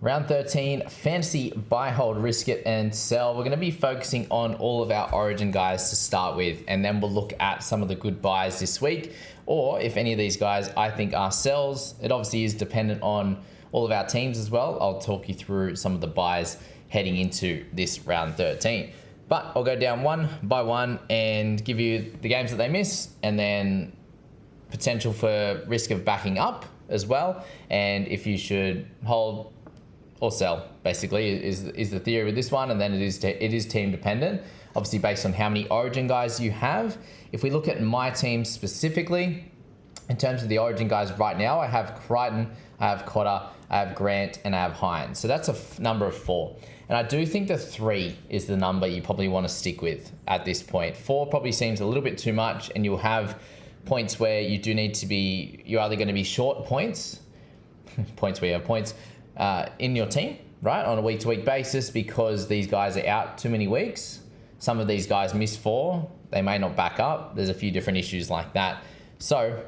Round 13, fantasy buy, hold, risk it, and sell. We're going to be focusing on all of our Origin guys to start with, and then we'll look at some of the good buys this week, or if any of these guys I think are sells. It obviously is dependent on all of our teams as well. I'll talk you through some of the buys heading into this round 13. But I'll go down one by one and give you the games that they miss, and then potential for risk of backing up as well, and if you should hold or sell, basically, is the theory with this one. And then it is team dependent, obviously based on how many Origin guys you have. If we look at my team specifically, in terms of the Origin guys right now, I have Crichton, I have Cotter, I have Grant, and I have Hines. So that's a number of 4. And I do think the 3 is the number you probably want to stick with at this point. 4 probably seems a little bit too much, and you'll have points where you do need to be, you're either going to be short points, points where you have points, in your team, right, on a week-to-week basis, because these guys are out too many weeks. Some of these guys miss 4. They may not back up. There's a few different issues like that. So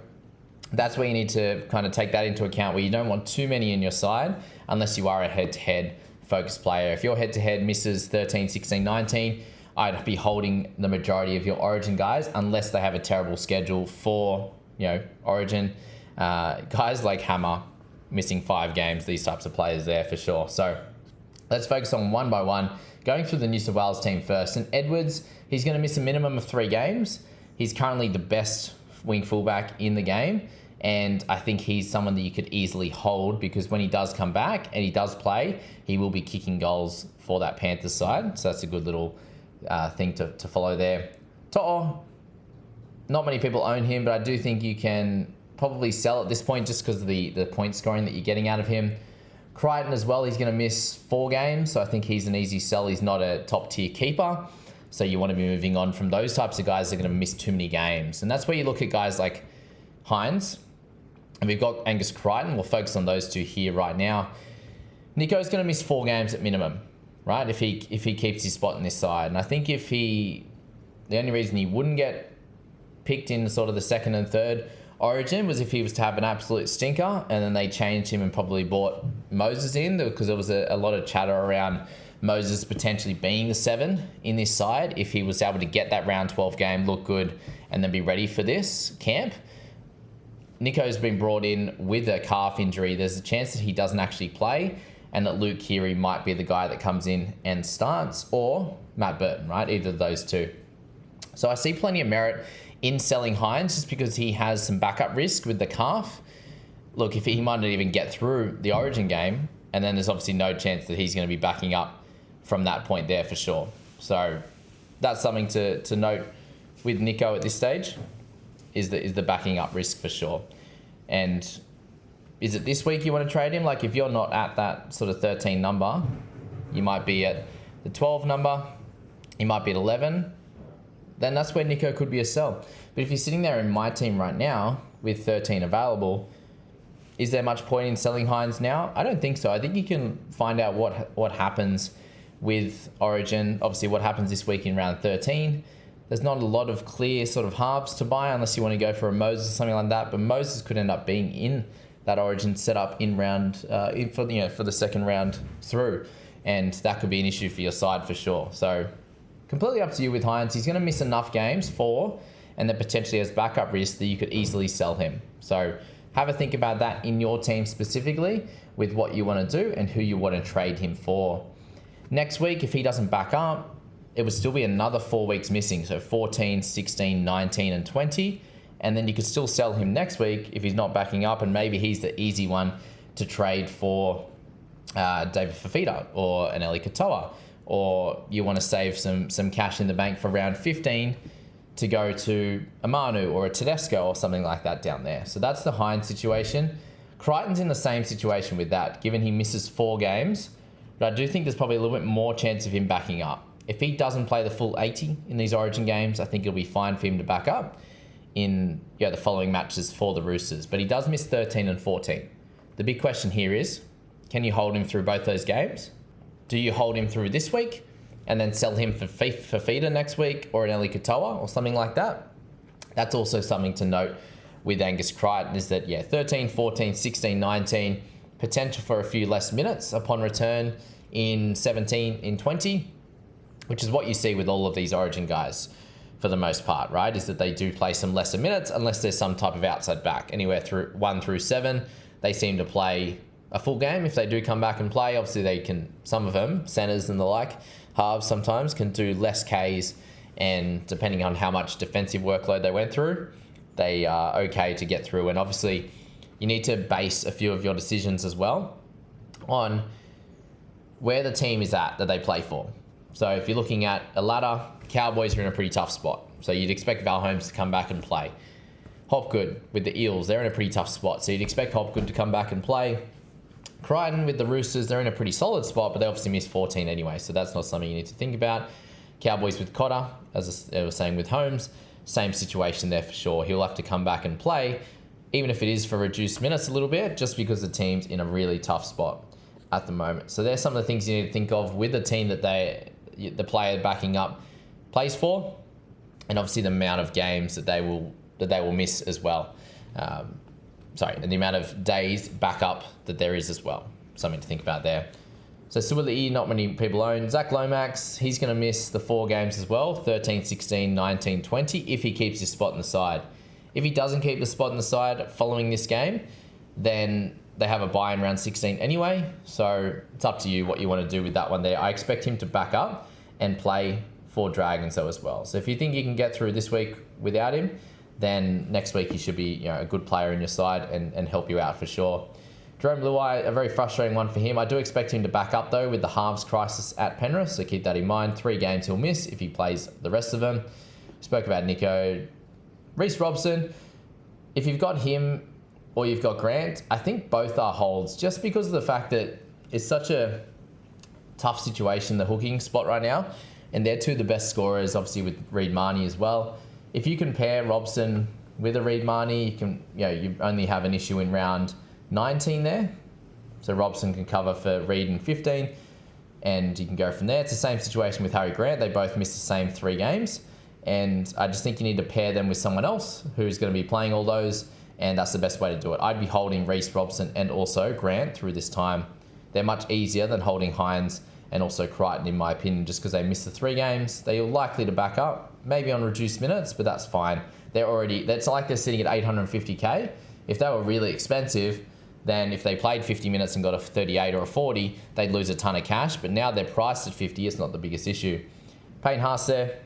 that's where you need to kind of take that into account, where you don't want too many in your side unless you are a head-to-head focused player. If your head-to-head misses 13, 16, 19, I'd be holding the majority of your Origin guys unless they have a terrible schedule for, Origin guys like Hammer, missing 5 games, these types of players there for sure. So let's focus on one by one. Going through the New South Wales team first. And Edwards, he's going to miss a minimum of 3 games. He's currently the best wing fullback in the game. And I think he's someone that you could easily hold, because when he does come back and he does play, he will be kicking goals for that Panthers side. So that's a good little thing to follow there. To'o, not many people own him, but I do think you can probably sell at this point just because of the point scoring that you're getting out of him. Crichton as well, he's going to miss 4 games, so I think he's an easy sell. He's not a top tier keeper, so you want to be moving on from those types of guys that are going to miss too many games. And that's where you look at guys like Hines, and we've got Angus Crichton. We'll focus on those 2 here right now. Nico's going to miss 4 games at minimum, right, if he keeps his spot in this side. And I think the only reason he wouldn't get picked in sort of the second and third Origin was if he was to have an absolute stinker, and then they changed him and probably brought Moses in, because there was a lot of chatter around Moses potentially being the 7 in this side if he was able to get that round 12 game, look good, and then be ready for this camp. Nico's been brought in with a calf injury. There's a chance that he doesn't actually play, and that Luke Keary might be the guy that comes in and starts, or Matt Burton, right? Either of those 2. So I see plenty of merit in selling Hines, just because he has some backup risk with the calf. Look, if he might not even get through the Origin game, and then there's obviously no chance that he's going to be backing up from that point there for sure. So that's something to note with Nico at this stage, is the backing up risk for sure. And is it this week you want to trade him? Like, if you're not at that sort of 13 number, you might be at the 12 number, you might be at 11, then that's where Nico could be a sell. But if you're sitting there in my team right now with 13 available, is there much point in selling Hines now? I don't think so. I think you can find out what happens with Origin. Obviously, what happens this week in round 13. There's not a lot of clear sort of halves to buy unless you want to go for a Moses or something like that. But Moses could end up being in that Origin setup in round for the second round through, and that could be an issue for your side for sure. So completely up to you with Hines. He's going to miss enough games, 4, and then potentially has backup risk that you could easily sell him. So have a think about that in your team specifically, with what you want to do and who you want to trade him for. Next week, if he doesn't back up, it would still be another 4 weeks missing. So 14, 16, 19, and 20. And then you could still sell him next week if he's not backing up, and maybe he's the easy one to trade for David Fafita or an Eli Katoa. Or you want to save some cash in the bank for round 15 to go to a Manu or a Tedesco or something like that down there. So that's the Hines situation. Crichton's in the same situation with that, given he misses 4 games. But I do think there's probably a little bit more chance of him backing up. If he doesn't play the full 80 in these Origin games, I think it'll be fine for him to back up in the following matches for the Roosters. But he does miss 13 and 14. The big question here is, can you hold him through both those games? Do you hold him through this week and then sell him for feeder next week, or an Eli Katoa or something like that? That's also something to note with Angus Crichton, is that 13, 14, 16, 19, potential for a few less minutes upon return in 17, in 20, which is what you see with all of these Origin guys for the most part, right? Is that they do play some lesser minutes unless there's some type of outside back. Anywhere through 1 through 7, they seem to play a full game. If they do come back and play, obviously they can, some of them, centers and the like, halves sometimes, can do less Ks, and depending on how much defensive workload they went through, they are okay to get through. And obviously you need to base a few of your decisions as well on where the team is at that they play for. So if you're looking at a ladder, Cowboys are in a pretty tough spot. So you'd expect Val Holmes to come back and play. Hopgood with the Eels, they're in a pretty tough spot. So you'd expect Hopgood to come back and play. Crichton with the Roosters, they're in a pretty solid spot, but they obviously missed 14 anyway. So that's not something you need to think about. Cowboys with Cotter, as I was saying with Holmes, same situation there for sure. He'll have to come back and play, even if it is for reduced minutes a little bit, just because the team's in a really tough spot at the moment. So there's some of the things you need to think of with the team that the player backing up plays for, and obviously the amount of games that they will miss as well. And the amount of days backup that there is as well. Something to think about there. So Suwali'i, not many people own. Zach Lomax, he's going to miss the 4 games as well, 13, 16, 19, 20, if he keeps his spot in the side. If he doesn't keep the spot in the side following this game, then they have a bye in round 16 anyway. So it's up to you what you want to do with that one there. I expect him to back up and play for Dragons though as well. So if you think you can get through this week without him, then next week he should be a good player in your side and help you out for sure. Jerome Luai, a very frustrating one for him. I do expect him to back up though with the halves crisis at Penrith, so keep that in mind. 3 games he'll miss if he plays the rest of them. Spoke about Nico. Reece Robson, if you've got him or you've got Grant, I think both are holds just because of the fact that it's such a tough situation, the hooking spot right now, and they're 2 of the best scorers, obviously with Reed Marnie as well. If you can pair Robson with a Reed Marnie, you only have an issue in round 19 there. So Robson can cover for Reed in 15 and you can go from there. It's the same situation with Harry Grant. They both missed the same 3 games. And I just think you need to pair them with someone else who's going to be playing all those, and that's the best way to do it. I'd be holding Reece Robson and also Grant through this time. They're much easier than holding Hines and also Crichton, in my opinion, just because they missed the 3 games. They're likely to back up, maybe on reduced minutes, but that's fine. That's like they're sitting at 850k. If they were really expensive, then if they played 50 minutes and got a 38 or a 40, they'd lose a ton of cash. But now they're priced at 50, it's not the biggest issue. Payne Haas there,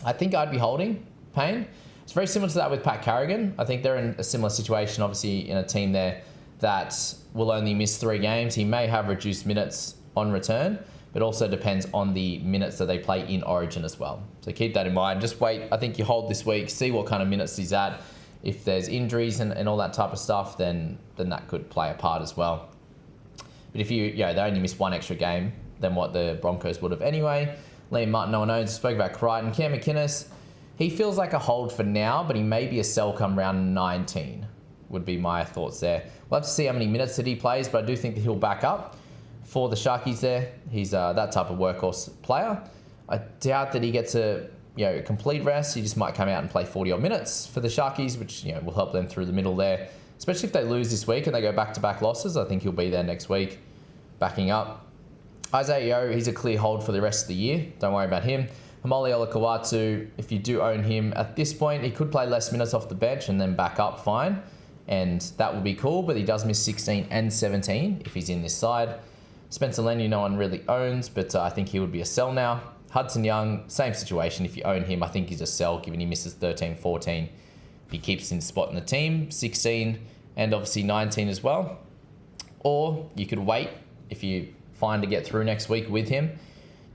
I think I'd be holding Payne. It's very similar to that with Pat Carrigan. I think they're in a similar situation, obviously, in a team there that will only miss 3 games. He may have reduced minutes on return, but also depends on the minutes that they play in Origin as well. So keep that in mind. Just wait. I think you hold this week, see what kind of minutes he's at. If there's injuries and all that type of stuff, then that could play a part as well. But if they only miss 1 extra game than what the Broncos would have anyway. Liam Martin, no one knows. Spoke about Crichton. Cam McInnes, he feels like a hold for now, but he may be a sell come round 19, would be my thoughts there. We'll have to see how many minutes that he plays, but I do think that he'll back up for the Sharkies there. He's that type of workhorse player. I doubt that he gets a complete rest. He just might come out and play 40 odd minutes for the Sharkies, which will help them through the middle there. Especially if they lose this week and they go back-to-back losses, I think he'll be there next week, backing up. Isaiah Yeo, he's a clear hold for the rest of the year. Don't worry about him. Hamoli Olakawatu, if you do own him at this point, he could play less minutes off the bench and then back up fine. And that will be cool, but he does miss 16 and 17 if he's in this side. Spencer Lenny, no one really owns, but I think he would be a sell now. Hudson Young, same situation. If you own him, I think he's a sell, given he misses 13, 14. If he keeps his spot in the team, 16 and obviously 19 as well. Or you could wait if you find to get through next week with him.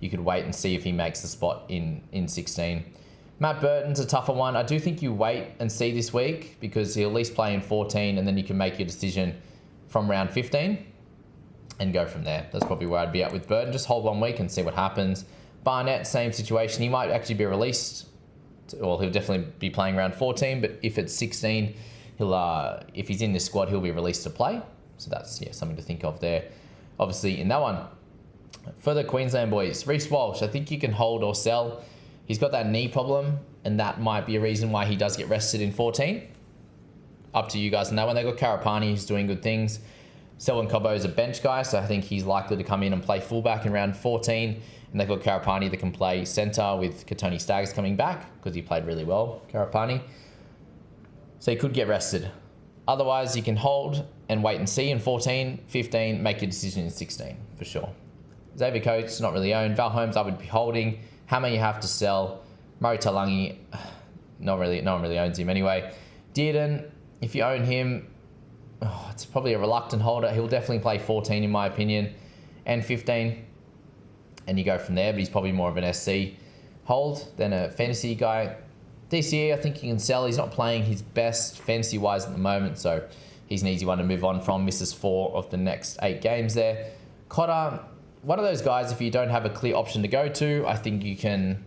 You could wait and see if he makes the spot in 16. Matt Burton's a tougher one. I do think you wait and see this week because he'll at least play in 14 and then you can make your decision from round 15 and go from there. That's probably where I'd be at with Burton. Just hold 1 week and see what happens. Barnett, same situation. He might actually be released. Well, he'll definitely be playing around 14, but if it's 16, if he's in this squad, he'll be released to play. So that's something to think of there. Obviously, in that one. For the Queensland boys, Reece Walsh, I think you can hold or sell. He's got that knee problem, and that might be a reason why he does get rested in 14. Up to you guys on that one. They've got Karapani, who's doing good things. Selwyn Cobbo is a bench guy, so I think he's likely to come in and play fullback in round 14. And they've got Karapani that can play centre with Katoni Staggs coming back because he played really well, Karapani. So he could get rested. Otherwise, you can hold and wait and see in 14, 15, make your decision in 16 for sure. Xavier Coates, not really owned. Val Holmes, I would be holding. Hammer, you have to sell. Murray Talangi, no one really owns him anyway. Dearden, if you own him, it's probably a reluctant holder. He'll definitely play 14 in my opinion, and 15. And you go from there, but he's probably more of an SC hold than a fantasy guy. DCE, I think you can sell. He's not playing his best fantasy-wise at the moment, so he's an easy one to move on from. Misses 4 of the next 8 games there. Cotter, one of those guys, if you don't have a clear option to go to, I think you can...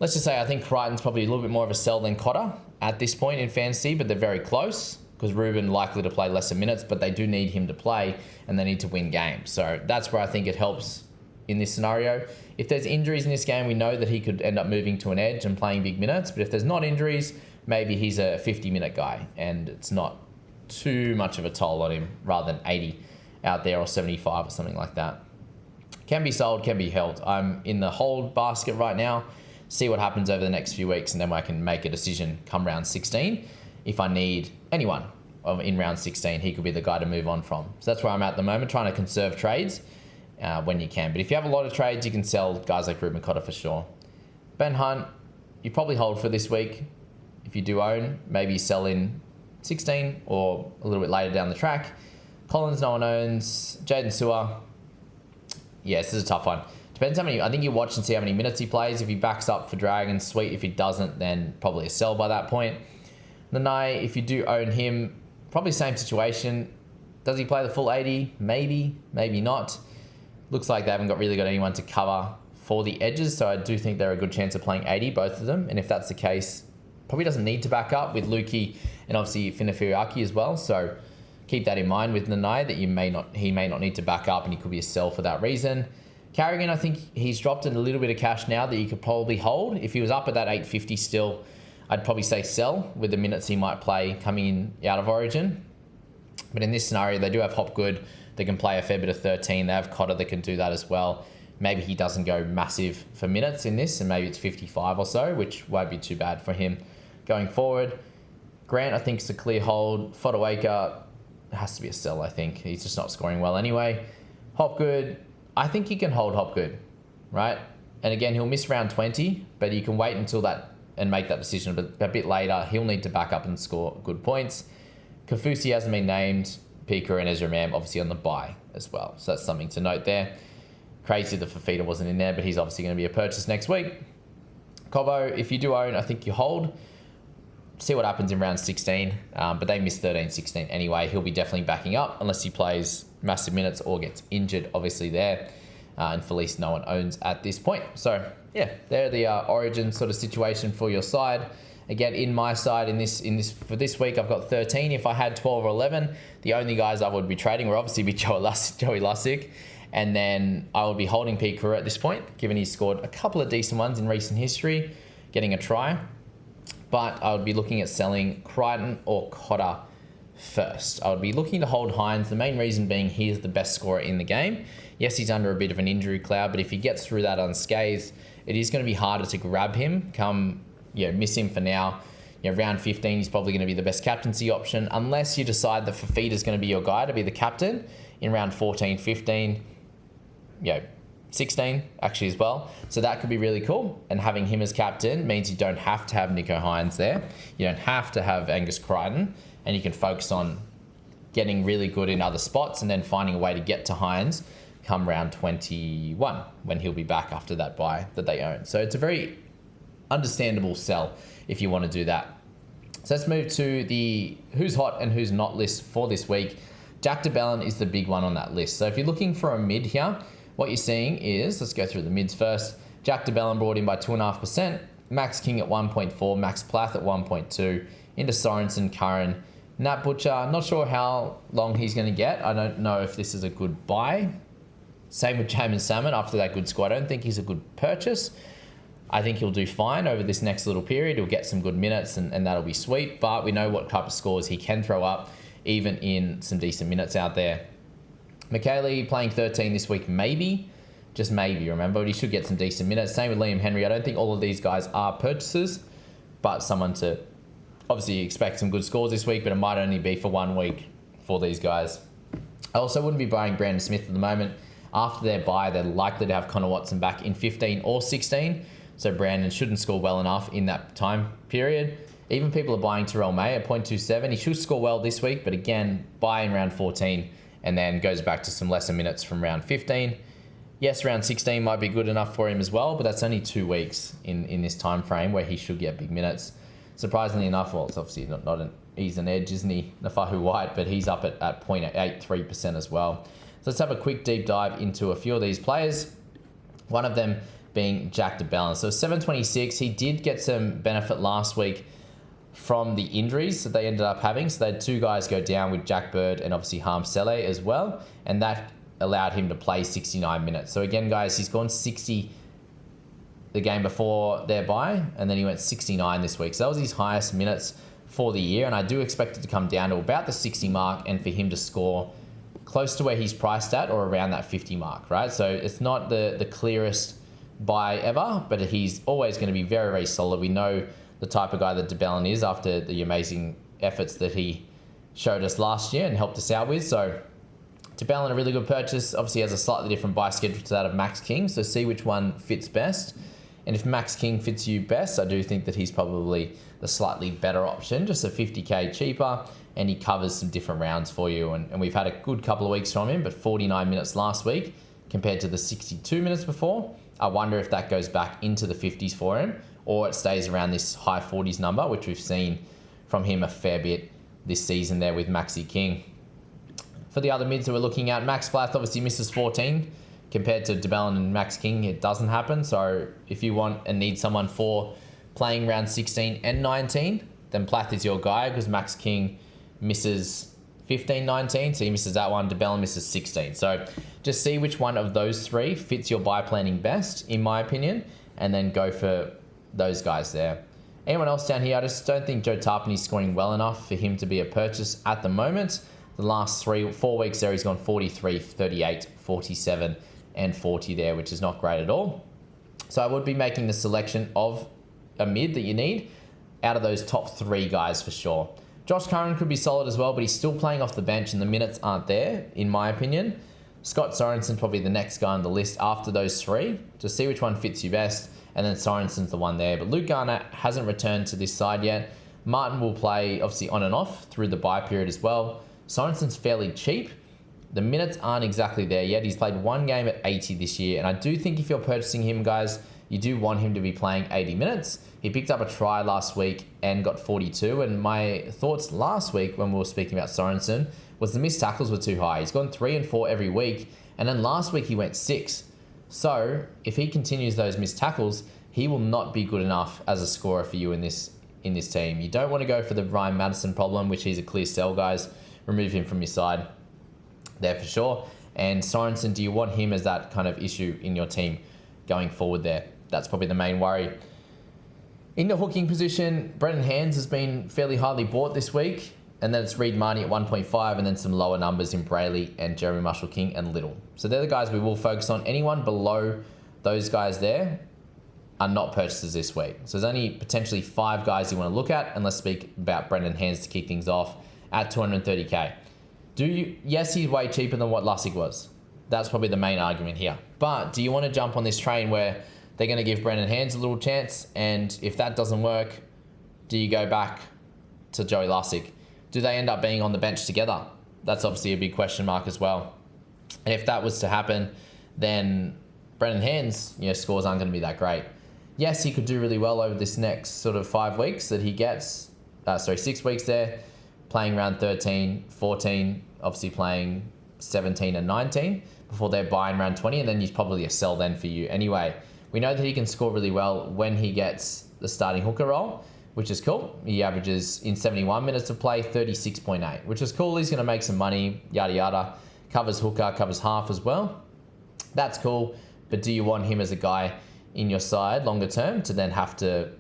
Let's just say I think Crichton's probably a little bit more of a sell than Cotter at this point in fantasy, but they're very close because Ruben likely to play lesser minutes, but they do need him to play and they need to win games. So that's where I think it helps in this scenario. If there's injuries in this game, we know that he could end up moving to an edge and playing big minutes, but if there's not injuries, maybe he's a 50-minute guy and it's not too much of a toll on him rather than 80 out there or 75 or something like that. Can be sold, can be held. I'm in the hold basket right now. See what happens over the next few weeks, and then I can make a decision come round 16. If I need anyone in round 16, he could be the guy to move on from. So that's where I'm at the moment, trying to conserve trades when you can. But if you have a lot of trades, you can sell guys like Ruben Cotter for sure. Ben Hunt, you probably hold for this week. If you do own, maybe sell in 16 or a little bit later down the track. Collins, no one owns. Jaden Sewer, yes, this is a tough one. Depends how many, I think you watch and see how many minutes he plays. If he backs up for Dragons, sweet. If he doesn't, then probably a sell by that point. Nanai, if you do own him, probably same situation. Does he play the full 80? Maybe, maybe not. Looks like they haven't really got anyone to cover for the edges, so I do think they're a good chance of playing 80, both of them. And if that's the case, probably doesn't need to back up with Lukey and obviously Finafiriaki as well. So keep that in mind with Nanai, that he may not need to back up and he could be a sell for that reason. Carrigan, I think he's dropped in a little bit of cash now that you could probably hold. If he was up at that 850 still, I'd probably say sell with the minutes he might play coming in out of Origin. But in this scenario, they do have Hopgood that can play a fair bit of 13. They have Cotter that can do that as well. Maybe he doesn't go massive for minutes in this, and maybe it's 55 or so, which won't be too bad for him going forward. Grant, I think, is a clear hold. Fodawaker has to be a sell, I think. He's just not scoring well anyway. Hopgood, I think you can hold Hopgood, right? And again, he'll miss round 20, but you can wait until that and make that decision. But a bit later, he'll need to back up and score good points. Kafusi hasn't been named. Pika and Ezra Mam obviously on the bye as well. So that's something to note there. Crazy that Fafita wasn't in there, but he's obviously going to be a purchase next week. Cobbo, if you do own, I think you hold. See what happens in round 16. But they missed 13, 16 anyway. He'll be definitely backing up unless he plays massive minutes or gets injured, obviously there. And Felice, no one owns at this point. So yeah, they're the Origin sort of situation for your side. Again, in my side, in this for this week, I've got 13. If I had 12 or 11, the only guys I would be trading would obviously be Joey Lussick. And then I would be holding Pete Kura at this point, given he's scored a couple of decent ones in recent history, getting a try. But I would be looking at selling Crichton or Cotter first. I would be looking to hold Hines, the main reason being he's the best scorer in the game. Yes, he's under a bit of an injury cloud, but if he gets through that unscathed, it is going to be harder to grab him. Miss him for now. Round 15, he's probably going to be the best captaincy option, unless you decide that Fafita is going to be your guy to be the captain in round 14, 15, 16 actually as well. So that could be really cool. And having him as captain means you don't have to have Nico Hines there. You don't have to have Angus Crichton, and you can focus on getting really good in other spots and then finding a way to get to Hines come round 21 when he'll be back after that bye that they own. So it's a very understandable sell if you want to do that. So let's move to the who's hot and who's not list for this week. Jack de Belin is the big one on that list. So if you're looking for a mid here, what you're seeing is, let's go through the mids first. Jack de Belin brought in by 2.5%. Max King at 1.4. Max Plath at 1.2. Into Sorensen, Curran. Nat Butcher, not sure how long he's going to get. I don't know if this is a good buy. Same with Jamin Salmon after that good squad. I don't think he's a good purchase. I think he'll do fine over this next little period. He'll get some good minutes and that'll be sweet. But we know what type of scores he can throw up even in some decent minutes out there. McKaylee playing 13 this week, maybe. Just maybe, remember. But he should get some decent minutes. Same with Liam Henry. I don't think all of these guys are purchases, but someone to obviously expect some good scores this week, but it might only be for 1 week for these guys. I also wouldn't be buying Brandon Smith at the moment. After their bye, they're likely to have Connor Watson back in 15 or 16. So Brandon shouldn't score well enough in that time period. Even people are buying Terrell May at 0.27. He should score well this week, but again, buy in round 14 and then goes back to some lesser minutes from round 15. Yes, round 16 might be good enough for him as well, but that's only 2 weeks in this time frame where he should get big minutes. Surprisingly enough, well, it's obviously he's an edge, isn't he? Nafahu White, but he's up at 0.83% as well. So let's have a quick deep dive into a few of these players. One of them being Jack DeBellin. So 726, he did get some benefit last week from the injuries that they ended up having. So they had 2 guys go down with Jack Bird and obviously Harm Saleh as well. And that allowed him to play 69 minutes. So again, guys, he's gone 60 the game before their bye, and then he went 69 this week. So that was his highest minutes for the year. And I do expect it to come down to about the 60 mark and for him to score close to where he's priced at or around that 50 mark, right? So it's not the clearest buy ever, but he's always going to be very, very solid. We know the type of guy that DeBellin is after the amazing efforts that he showed us last year and helped us out with. So DeBellin, a really good purchase. Obviously has a slightly different buy schedule to that of Max King, so see which one fits best. And if Max King fits you best, I do think that he's probably the slightly better option, just a 50k cheaper, and he covers some different rounds for you. And we've had a good couple of weeks from him, but 49 minutes last week compared to the 62 minutes before. I wonder if that goes back into the 50s for him, or it stays around this high 40s number, which we've seen from him a fair bit this season there with Maxi King. For the other mids that we're looking at, Max Plath obviously misses 14 compared to DeBellin and Max King. It doesn't happen. So if you want and need someone for playing round 16 and 19, then Plath is your guy because Max King misses 15, 19. So he misses that one. DeBellin misses 16. So just see which one of those 3 fits your buy planning best, in my opinion, and then go for those guys there. Anyone else down here? I just don't think Joe Tarpany's scoring well enough for him to be a purchase at the moment. The last 4 weeks there, he's gone 43, 38, 47, and 40 there, which is not great at all. So I would be making the selection of a mid that you need out of those top 3 guys for sure. Josh Curran could be solid as well, but he's still playing off the bench and the minutes aren't there, in my opinion. Scott Sorensen probably the next guy on the list after those 3. Just see which one fits you best, and then Sorensen's the one there. But Luke Garner hasn't returned to this side yet. Martin will play obviously on and off through the bye period as well. Sorensen's fairly cheap. The minutes aren't exactly there yet. He's played 1 game at 80 this year. And I do think if you're purchasing him, guys, you do want him to be playing 80 minutes. He picked up a try last week and got 42. And my thoughts last week when we were speaking about Sorensen was the missed tackles were too high. He's gone 3 and 4 every week. And then last week he went 6. So if he continues those missed tackles, he will not be good enough as a scorer for you in this team. You don't want to go for the Ryan Madison problem, which he's a clear sell, guys. Remove him from your side there for sure. And Sorensen, do you want him as that kind of issue in your team going forward there? That's probably the main worry. In the hooking position, Brendan Hands has been fairly highly bought this week. And then it's Reed Marnie at 1.5 and then some lower numbers in Brayley and Jeremy Marshall King and Little. So they're the guys we will focus on. Anyone below those guys there are not purchases this week. So there's only potentially 5 guys you want to look at. And let's speak about Brendan Hands to kick things off at 230k. Yes, he's way cheaper than what Lussick was. That's probably the main argument here. But do you want to jump on this train where they're going to give Brendan Hands a little chance? And if that doesn't work, do you go back to Joey Lussick? Do they end up being on the bench together? That's obviously a big question mark as well. And if that was to happen, then Brendan Hands, scores aren't going to be that great. Yes, he could do really well over this next sort of 5 weeks that he gets. 6 weeks there. Playing round 13, 14, obviously playing 17 and 19 before they're buying round 20, and then he's probably a sell then for you. Anyway, we know that he can score really well when he gets the starting hooker role, which is cool. He averages in 71 minutes of play 36.8, which is cool. He's going to make some money, yada yada. Covers hooker, covers half as well. That's cool, but do you want him as a guy in your side longer term to then have to,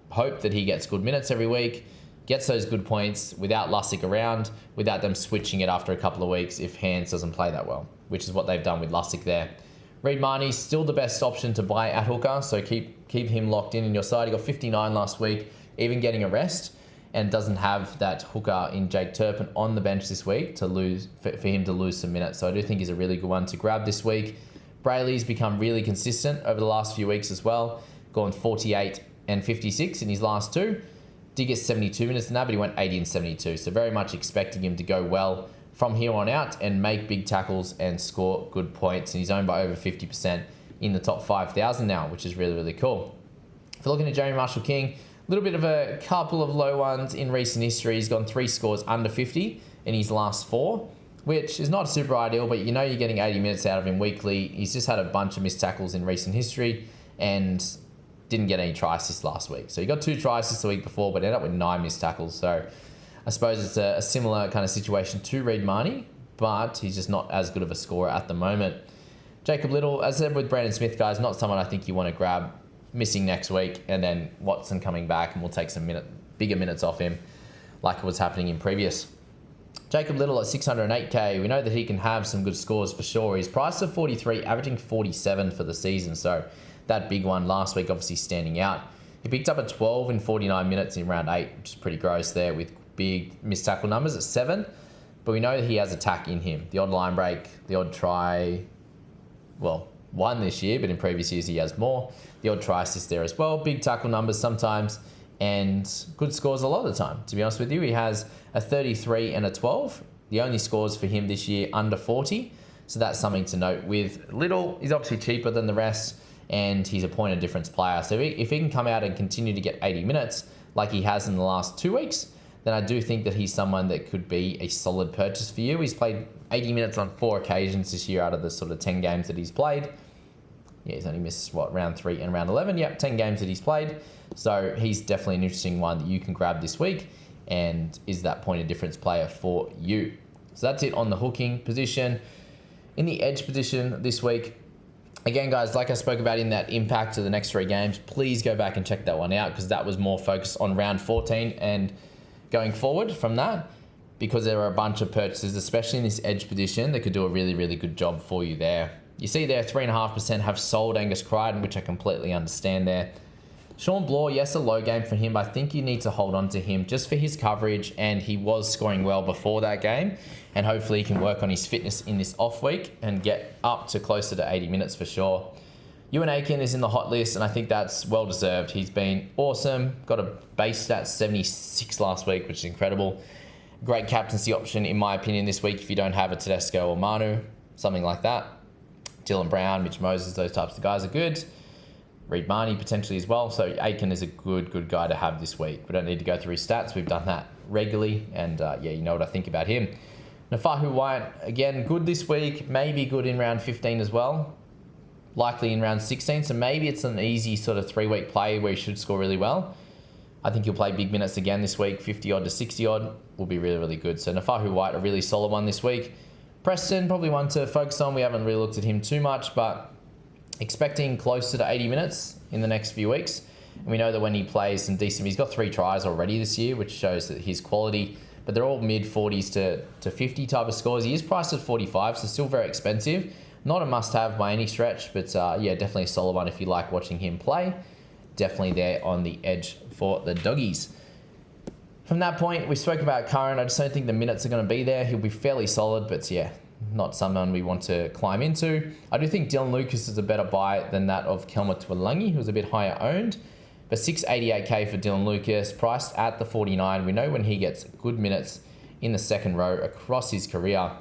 hope that he gets good minutes every week? gets those good points without Lussick around, without them switching it after a couple of weeks if Hands doesn't play that well, which is what they've done with Lussick there. Reid Marnie's still the best option to buy at hooker, so keep him locked in your side. He got 59 last week, even getting a rest, and doesn't have that hooker in Jake Turpin on the bench this week to lose for him to lose some minutes. So I do think he's a really good one to grab this week. Brayley's become really consistent over the last few weeks as well, gone 48 and 56 in his last two. Did get 72 minutes in that, but he went 80 and 72. So very much expecting him to go well from here on out and make big tackles and score good points. And he's owned by over 50% in the top 5,000 now, which is really, really cool. If you're looking at Jeremy Marshall-King, a little bit of a couple of low ones in recent history. He's gone 3 scores under 50 in his last 4, which is not super ideal, but you know you're getting 80 minutes out of him weekly. He's just had a bunch of missed tackles in recent history and didn't get any try assists last week. So he got 2 try assists the week before, but ended up with 9 missed tackles. So I suppose it's a similar kind of situation to Reid Marnie, but he's just not as good of a scorer at the moment. Jacob Little, as I said with Brandon Smith, guys, not someone I think you want to grab, missing next week, and then Watson coming back and we'll take some bigger minutes off him like it was happening in previous. Jacob Little at 608k, we know that he can have some good scores for sure. He's priced at 43, averaging 47 for the season, so that big one last week obviously standing out. He picked up a 12 in 49 minutes in round 8, which is pretty gross there with big missed tackle numbers at 7, but we know that he has attack in him. The odd line break, the odd try, well, 1 this year, but in previous years he has more. The odd try assist there as well. Big tackle numbers sometimes, and good scores a lot of the time. To be honest with you, he has a 33 and a 12. The only scores for him this year under 40, so that's something to note. With Little, he's obviously cheaper than the rest, and he's a point of difference player. So if he can come out and continue to get 80 minutes like he has in the last 2 weeks, then I do think that he's someone that could be a solid purchase for you. He's played 80 minutes on 4 occasions this year out of the sort of 10 games that he's played. Yeah, he's only missed, round 3 and round 11. Yep, 10 games that he's played. So he's definitely an interesting one that you can grab this week and is that point of difference player for you. So that's it on the hooking position. In the edge position this week, again, guys, like I spoke about in that impact of the next 3 games, please go back and check that one out because that was more focused on round 14 and going forward from that, because there are a bunch of purchases, especially in this edge position, that could do a really, really good job for you there. You see there, 3.5% have sold Angus Crichton, which I completely understand there. Sean Bloor, yes, a low game for him, but I think you need to hold on to him just for his coverage, and he was scoring well before that game, and hopefully he can work on his fitness in this off week and get up to closer to 80 minutes for sure. Ewan Aiken is in the hot list, and I think that's well deserved. He's been awesome. Got a base stat 76 last week, which is incredible. Great captaincy option, in my opinion, this week if you don't have a Tedesco or Manu, something like that. Dylan Brown, Mitch Moses, those types of guys are good. Reid Marnie potentially as well. So Aiken is a good guy to have this week. We don't need to go through his stats. We've done that regularly, and yeah, you know what I think about him. Nafahu White, again, good this week. Maybe good in round 15 as well. Likely in round 16, so maybe it's an easy sort of 3-week play where he should score really well. I think he'll play big minutes again this week, 50-odd to 60-odd will be really, really good. So Nafahu White, a really solid one this week. Preston, probably one to focus on. We haven't really looked at him too much, but expecting closer to 80 minutes in the next few weeks. And we know that when he plays some decent, he's got 3 tries already this year, which shows that his quality, but they're all mid-40s to 50 type of scores. He is priced at 45, so still very expensive. Not a must-have by any stretch, but yeah, definitely a solid one if you like watching him play. Definitely there on the edge for the doggies. From that point, we spoke about Curran. I just don't think the minutes are going to be there. He'll be fairly solid, but yeah, not someone we want to climb into. I do think Dylan Lucas is a better buy than that of Kelma Tuolangi, who's a bit higher owned. But 688k for Dylan Lucas, priced at the 49. We know when he gets good minutes in the second row across his career,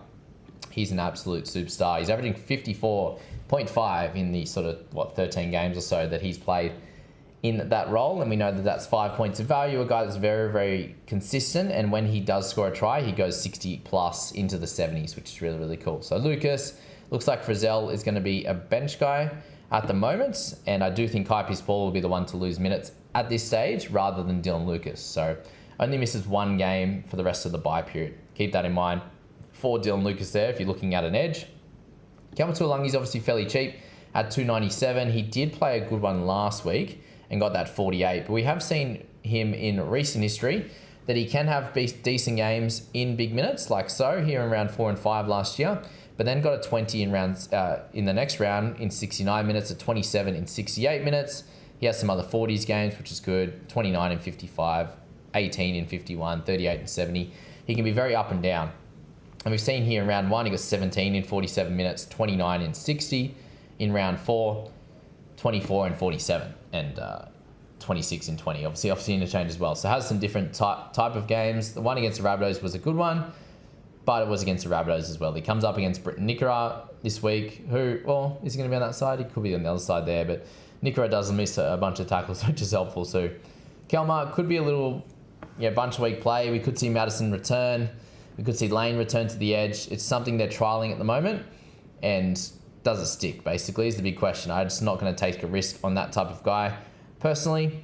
he's an absolute superstar. He's averaging 54.5 in the sort of, 13 games or so that he's played in that role. And we know that that's 5 points of value. A guy that's very, very consistent. And when he does score a try, he goes 60 plus into the 70s, which is really, really cool. So Lucas, looks like Frizzell is going to be a bench guy at the moment. And I do think Kai Paul will be the one to lose minutes at this stage rather than Dylan Lucas. So only misses 1 game for the rest of the bye period. Keep that in mind for Dylan Lucas there if you're looking at an edge. Kelma Tuolangi is obviously fairly cheap at 297. He did play a good one last week and got that 48. But we have seen him in recent history that he can have decent games in big minutes, like so here in round 4 and 5 last year, but then got a 20 in rounds in the next round in 69 minutes, a 27 in 68 minutes. He has some other 40s games, which is good. 29 in 55, 18 in 51, 38 in 70. He can be very up and down. And we've seen here in round 1, he got 17 in 47 minutes, 29 in 60. In round 4, 24 in 47, and 26 in 20. Obviously interchange as well. So it has some different type of games. The one against the Rabbitohs was a good one, but it was against the Rabbitohs as well. He comes up against Britton Nikora this week, who, well, is he going to be on that side? He could be on the other side there, but Nikora does miss a bunch of tackles, which is helpful. So Kelmar could be a little bunch of week play. We could see Madison return. We could see Lane return to the edge. It's something they're trialling at the moment, and does it stick, basically, is the big question. I'm just not going to take a risk on that type of guy, personally.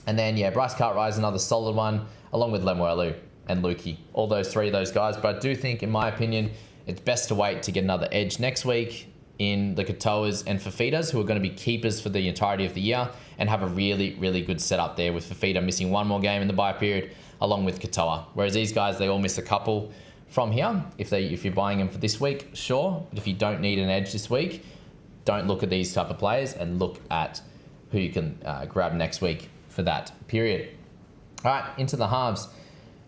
And then, Bryce Cartwright is another solid one, along with Lemuelu and Lukey. All those three of those guys. But I do think, in my opinion, it's best to wait to get another edge next week in the Katoas and Fafitas, who are going to be keepers for the entirety of the year, and have a really, really good setup there, with Fafita missing one more game in the bye period, along with Katoa. Whereas these guys, they all miss a couple from here. If you're buying them for this week, sure. But if you don't need an edge this week, don't look at these type of players, and look at who you can grab next week for that period. All right, into the halves.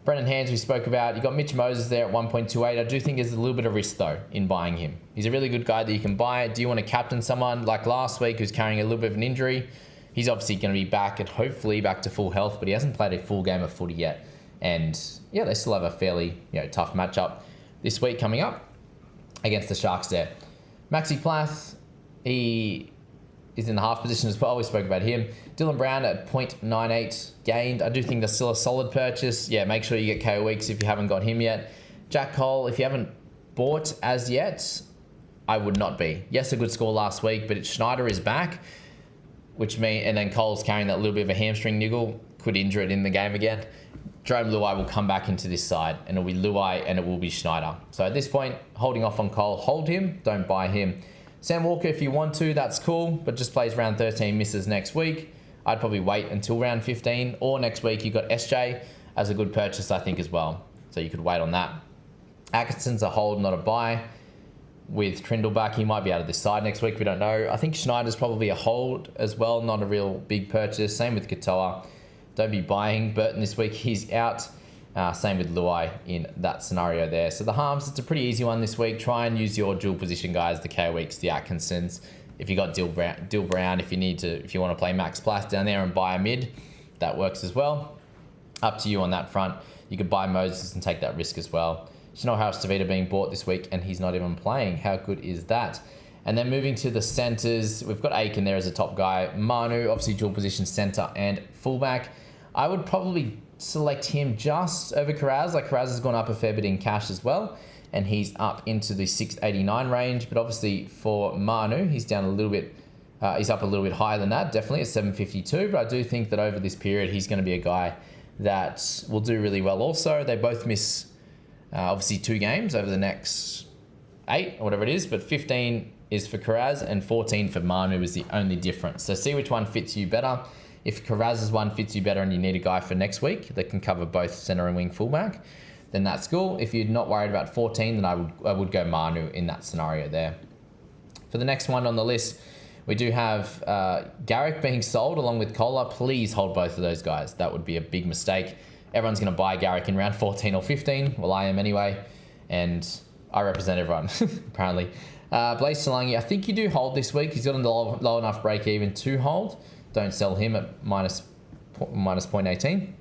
Brendan Hands, we spoke about. You got Mitch Moses there at 1.28. I do think there's a little bit of risk, though, in buying him. He's a really good guy that you can buy. Do you want to captain someone like last week who's carrying a little bit of an injury? He's obviously going to be back, and hopefully back to full health, but he hasn't played a full game of footy yet. And they still have a fairly tough matchup this week coming up against the Sharks there. Maxi Plath, he is in the half position as well. We spoke about him. Dylan Brown at 0.98 gained. I do think that's still a solid purchase. Make sure you get KO weeks if you haven't got him yet. Jack Cole, if you haven't bought as yet, I would not be. Yes, a good score last week, but Schneider is back, and then Cole's carrying that little bit of a hamstring niggle, could injure it in the game again. Jerome Luai will come back into this side, and it'll be Luai and it will be Schneider. So at this point, holding off on Cole, hold him, don't buy him. Sam Walker, if you want to, that's cool, but just plays round 13, misses next week. I'd probably wait until round 15, or next week you've got SJ as a good purchase, I think, as well. So you could wait on that. Atkinson's a hold, not a buy. With Trindle back, he might be out of this side next week, we don't know. I think Schneider's probably a hold as well, not a real big purchase. Same with Katoa. Don't be buying Burton this week, he's out. Same with Luai in that scenario there. So the halves, it's a pretty easy one this week. Try and use your dual position guys, the KO Weeks, the Atkinsons. If you got Dill Brown, if you want to play Max Plath down there and buy a mid, that works as well. Up to you on that front. You could buy Moses and take that risk as well. Chanel Harris-Tavita being bought this week, and he's not even playing. How good is that? And then moving to the centres, we've got Aiken there as a top guy. Manu, obviously dual position centre and fullback. I would probably select him just over Karaz. Like, Karaz has gone up a fair bit in cash as well, and he's up into the 689 range. But obviously for Manu, he's down a little bit. He's up a little bit higher than that, definitely at 752. But I do think that over this period, he's going to be a guy that will do really well also. They both miss, obviously, 2 games over the next 8 or whatever it is. But 15 is for Karaz and 14 for Manu is the only difference. So see which one fits you better. If Karaz's one fits you better and you need a guy for next week that can cover both centre and wing fullback, then that's cool. If you're not worried about 14, then I would go Manu in that scenario there. For the next one on the list, we do have Garrick being sold along with Kohler. Please hold both of those guys. That would be a big mistake. Everyone's going to buy Garrick in round 14 or 15. Well, I am anyway. And I represent everyone, apparently. Blaze Solangi, I think you do hold this week. He's got a low enough break even to hold. Don't sell him at minus 0.18.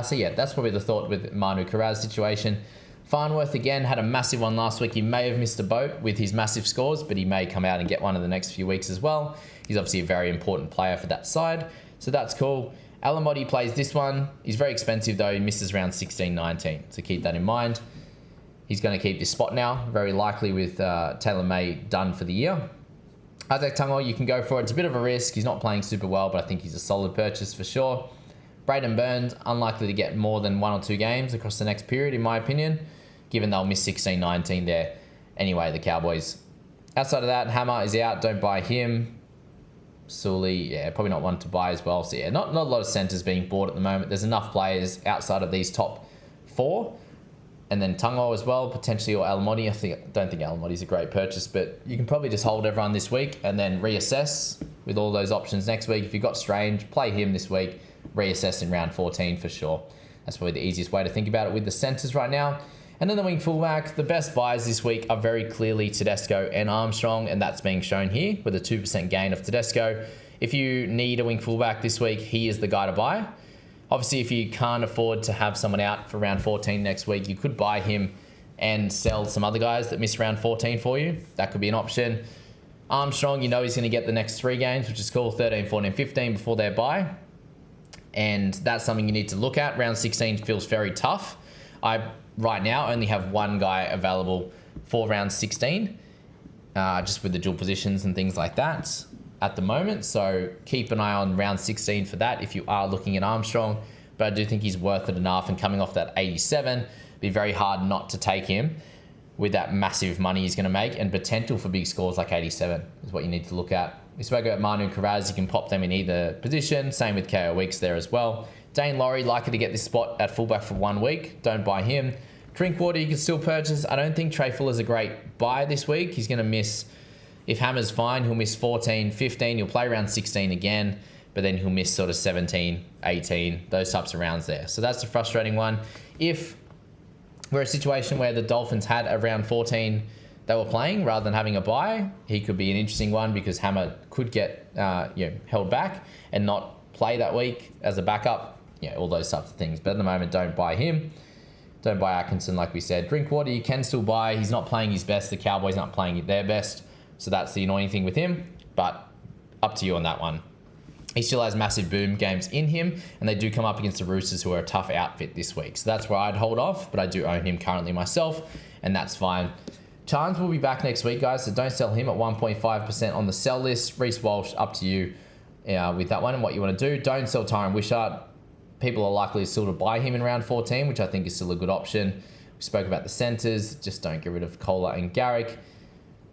So yeah, that's probably the thought with Manu Karaz situation. Farnworth, again, had a massive one last week. He may have missed a boat with his massive scores, but he may come out and get one in the next few weeks as well. He's obviously a very important player for that side, so that's cool. Alamotti plays this one. He's very expensive, though. He misses round 16-19, so keep that in mind. He's going to keep this spot now, very likely with Taylor May done for the year. Isaac Tungo, you can go for it. It's a bit of a risk. He's not playing super well, but I think he's a solid purchase for sure. Braden Burns, unlikely to get more than 1 or 2 games across the next period, in my opinion, given they'll miss 16-19 there. Anyway, the Cowboys. Outside of that, Hammer is out. Don't buy him. Sully, yeah, probably not one to buy as well. So yeah, not a lot of centres being bought at the moment. There's enough players outside of these top 4. And then Tungo as well, potentially, or Alamotti. Don't think Alamotti's a great purchase, but you can probably just hold everyone this week and then reassess with all those options next week. If you've got Strange, play him this week, reassess in round 14 for sure. That's probably the easiest way to think about it with the centres right now. And then the wing fullback, the best buys this week are very clearly Tedesco and Armstrong, and that's being shown here with a 2% gain of Tedesco. If you need a wing fullback this week, he is the guy to buy. Obviously, if you can't afford to have someone out for round 14 next week, you could buy him and sell some other guys that miss round 14 for you. That could be an option. Armstrong, you know he's going to get the next 3 games, which is cool, 13, 14, 15 before their bye. And that's something you need to look at. Round 16 feels very tough. I, right now, only have 1 guy available for round 16, just with the dual positions and things like that at the moment. So keep an eye on round 16 for that if you are looking at Armstrong. But I do think he's worth it enough, and coming off that 87, be very hard not to take him with that massive money he's going to make, and potential for big scores like 87 is what you need to look at. We spoke about Manu and Karaz. You can pop them in either position. Same with KO Weeks there as well. Dane Laurie, likely to get this spot at fullback for 1 week. Don't buy him. Drinkwater, you can still purchase. I don't think Trey Fuller's a great buy this week. He's going to miss, if Hammer's fine, he'll miss 14, 15. He'll play around 16 again, but then he'll miss sort of 17, 18, those types of rounds there. So that's a frustrating one. If we're a situation where the Dolphins had around 14 they were playing rather than having a bye, he could be an interesting one because Hammer could get held back and not play that week as a backup. All those types of things. But at the moment, don't buy him. Don't buy Atkinson, like we said. Drinkwater, you can still buy. He's not playing his best. The Cowboys aren't playing their best. So that's the annoying thing with him. But up to you on that one. He still has massive boom games in him, and they do come up against the Roosters, who are a tough outfit this week. So that's where I'd hold off, but I do own him currently myself, and that's fine. Chance will be back next week, guys, so don't sell him at 1.5% on the sell list. Reece Walsh, up to you with that one and what you want to do. Don't sell Tyron Wishart. People are likely still to buy him in round 14, which I think is still a good option. We spoke about the centres. Just don't get rid of Kohler and Garrick.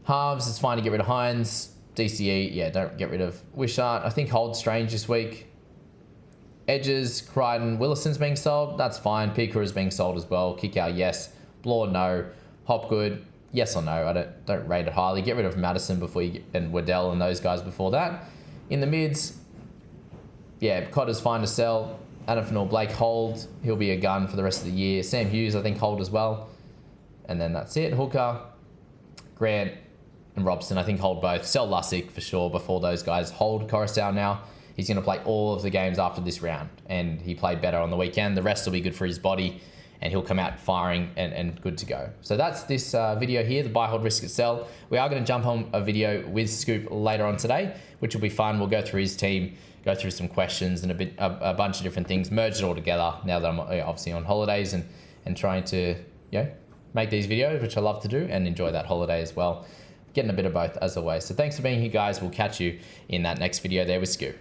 Halves, it's fine to get rid of Hines. DCE, don't get rid of Wishart. I think hold Strange this week. Edges, Crichton, Willison's being sold. That's fine. Pika is being sold as well. Kick out, yes. Blore, no. Hopgood, yes or no. I don't rate it highly. Get rid of Madison before you get, and Waddell and those guys before that. In the mids, Cotter's fine to sell. Adam Fennell, Blake, hold. He'll be a gun for the rest of the year. Sam Hughes, I think, hold as well. And then that's it. Hooker, Grant, and Robson, I think, hold both. Sell Lussick for sure before those guys. Hold Coruscant now. He's going to play all of the games after this round, and he played better on the weekend. The rest will be good for his body, and he'll come out firing and good to go. So that's this video here, the buy, hold, risk, sell. We are going to jump on a video with Scoop later on today, which will be fun. We'll go through his team, go through some questions and a bunch of different things, merge it all together now that I'm obviously on holidays and trying to make these videos, which I love to do, and enjoy that holiday as well. Getting a bit of both as always. So thanks for being here, guys. We'll catch you in that next video there with Scoop.